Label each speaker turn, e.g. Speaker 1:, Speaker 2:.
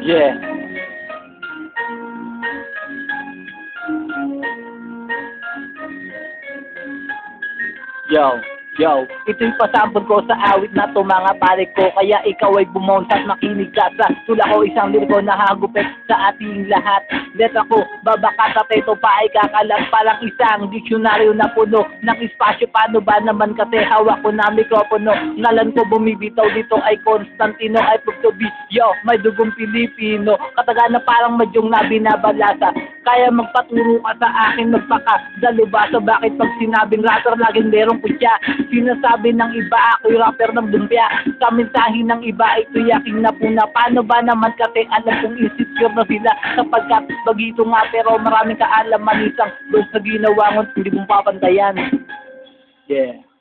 Speaker 1: Yeah. Yo, ito'y pasampol ko sa awit na to mga pare ko. Kaya ikaw ay bumonsa at makinig ka sa tula ko, isang liriko na hagupit sa ating lahat. Letra ko, babakat at ito pa ay kakalat. Parang isang diksyonaryo na puno ng espasyo. Paano ba naman kasi hawak ko na mikropono? Ngalan ko bumibitaw dito ay Constantino, ay pagtubi. Yo, may dugong Pilipino, kataga na parang madyong na binabalasa. Kaya magpaturo ka sa akin, magpakadalubasa. Bakit pag sinabing rapper laging merong kutya? Sinasabi ng iba ako'y rapper ng dumpya. Sa mensahe ng iba ito'y aking napuna. Paano ba naman kasi alam kong insecure na sila? Sapagkat bagito nga pero maraming kaalaman isang doon sa ginawa mo hindi mong papantayan. Yeah.